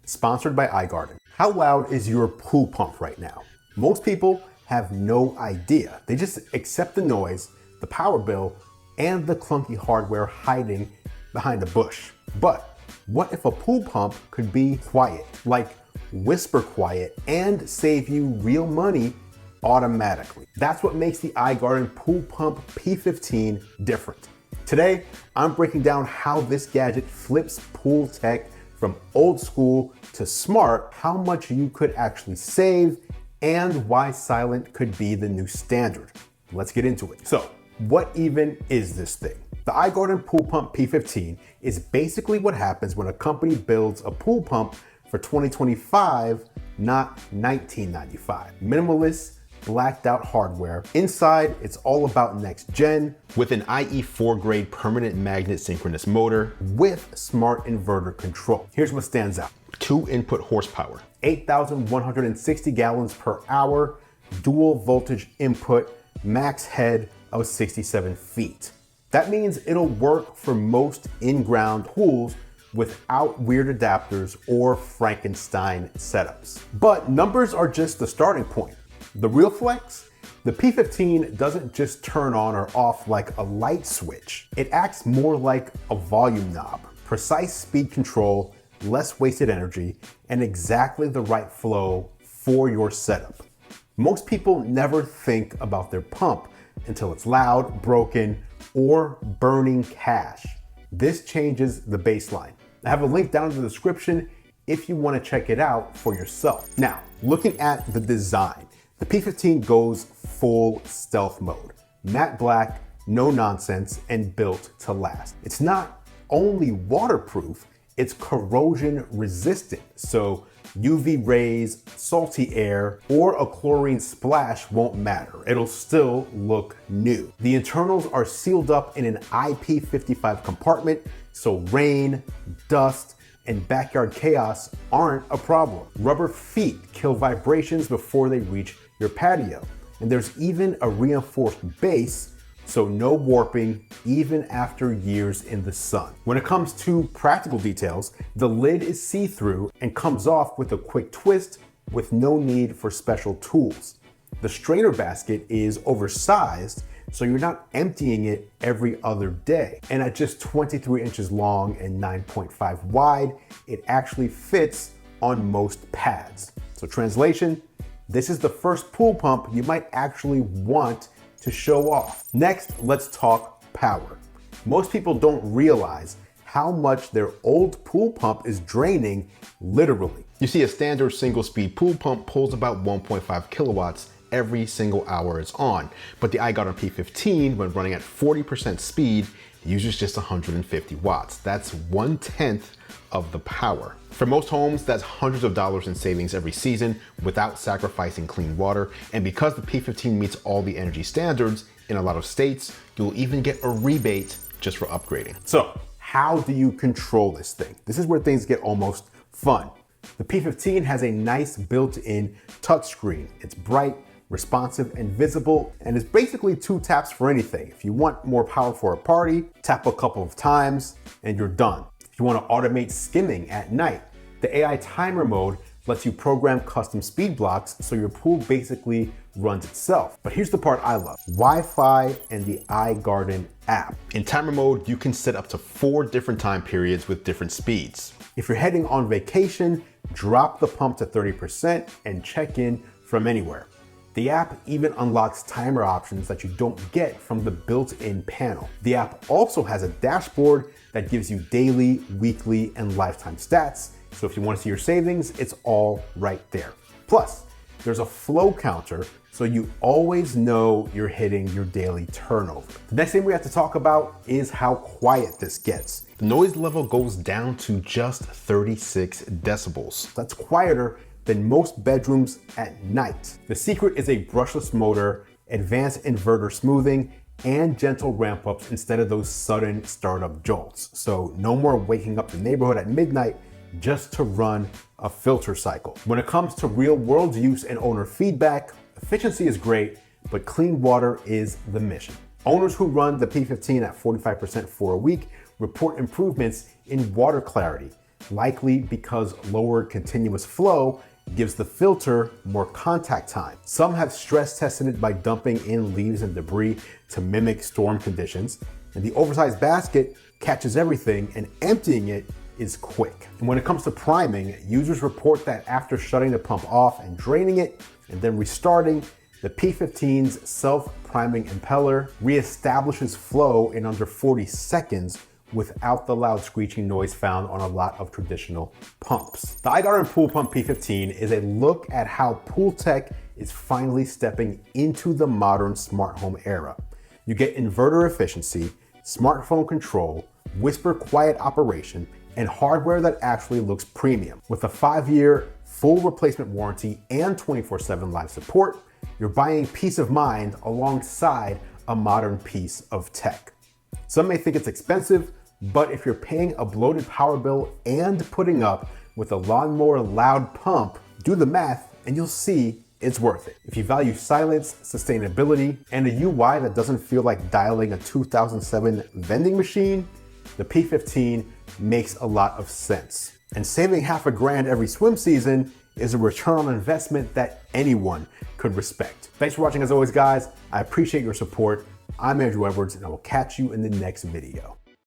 sponsored by iGarden. How loud is your pool pump right now? Most people have no idea. They just accept the noise, the power bill, and the clunky hardware hiding behind the bush. But what if a pool pump could be quiet, like whisper quiet, and save you real money automatically? That's what makes the iGarden Pool Pump P15 different. Today, I'm breaking down how this gadget flips pool tech from old school to smart, how much you could actually save, and why silent could be the new standard. Let's get into it. So, what even is this thing? The iGarden Pool Pump P15 is basically what happens when a company builds a pool pump for 2025, not 1995. Minimalist, blacked out hardware. Inside, it's all about next gen with an IE4 grade permanent magnet synchronous motor with smart inverter control. Here's what stands out. 2 input horsepower, 8,160 gallons per hour, dual voltage input, max head of 67 feet. That means it'll work for most in-ground pools without weird adapters or Frankenstein setups. But numbers are just the starting point. The real flex? The P15 doesn't just turn on or off like a light switch. It acts more like a volume knob. Precise speed control, less wasted energy, and exactly the right flow for your setup. Most people never think about their pump until it's loud, broken, or burning cash. This changes the baseline. I have a link down in the description if you want to check it out for yourself. Now, looking at the design, the P15 goes full stealth mode. Matte black, no nonsense, and built to last. It's not only waterproof, it's corrosion resistant. So UV rays, salty air, or a chlorine splash won't matter. It'll still look new. The internals are sealed up in an IP55 compartment, so rain, dust, and backyard chaos aren't a problem. Rubber feet kill vibrations before they reach your patio. And there's even a reinforced base, so no warping even after years in the sun. When it comes to practical details, the lid is see-through and comes off with a quick twist with no need for special tools. The strainer basket is oversized, so you're not emptying it every other day. And at just 23 inches long and 9.5 wide, it actually fits on most pads. So translation, this is the first pool pump you might actually want to show off. Next, let's talk power. Most people don't realize how much their old pool pump is draining, literally. You see, a standard single speed pool pump pulls about 1.5 kilowatts every single hour it's on. But the iGarden P15, when running at 40% speed, uses just 150 watts. That's 1/10 of the power. For most homes, that's hundreds of dollars in savings every season without sacrificing clean water. And because the P15 meets all the energy standards, in a lot of states, you'll even get a rebate just for upgrading. So, how do you control this thing? This is where things get almost fun. The P15 has a nice built-in touchscreen. It's bright, responsive, and visible, and it's basically 2 taps for anything. If you want more power for a party, tap a couple of times and you're done. If you want to automate skimming at night, the AI timer mode lets you program custom speed blocks so your pool basically runs itself. But here's the part I love: Wi-Fi and the iGarden app. In timer mode, you can set up to 4 different time periods with different speeds. If you're heading on vacation, drop the pump to 30% and check in from anywhere. The app even unlocks timer options that you don't get from the built-in panel. The app also has a dashboard that gives you daily, weekly, and lifetime stats. So if you want to see your savings, it's all right there. Plus, there's a flow counter, so you always know you're hitting your daily turnover. The next thing we have to talk about is how quiet this gets. The noise level goes down to just 36 decibels. That's quieter than most bedrooms at night. The secret is a brushless motor, advanced inverter smoothing, and gentle ramp ups instead of those sudden startup jolts. So no more waking up the neighborhood at midnight just to run a filter cycle. When it comes to real world use and owner feedback, efficiency is great, but clean water is the mission. Owners who run the P15 at 45% for a week report improvements in water clarity, likely because lower continuous flow gives the filter more contact time. Some have stress tested it by dumping in leaves and debris to mimic storm conditions, and the oversized basket catches everything and emptying it is quick. And when it comes to priming, users report that after shutting the pump off and draining it and then restarting, the P15's self-priming impeller reestablishes flow in under 40 seconds without the loud screeching noise found on a lot of traditional pumps. The iGarden Pool Pump P15 is a look at how pool tech is finally stepping into the modern smart home era. You get inverter efficiency, smartphone control, whisper quiet operation, and hardware that actually looks premium. With a 5-year full replacement warranty and 24/7 live support, you're buying peace of mind alongside a modern piece of tech. Some may think it's expensive, but if you're paying a bloated power bill and putting up with a lawnmower loud pump, do the math and you'll see it's worth it. If you value silence, sustainability, and a UI that doesn't feel like dialing a 2007 vending machine, the P15 makes a lot of sense. And saving half a grand every swim season is a return on investment that anyone could respect. Thanks for watching as always, guys. I appreciate your support. I'm Andru Edwards, and I will catch you in the next video.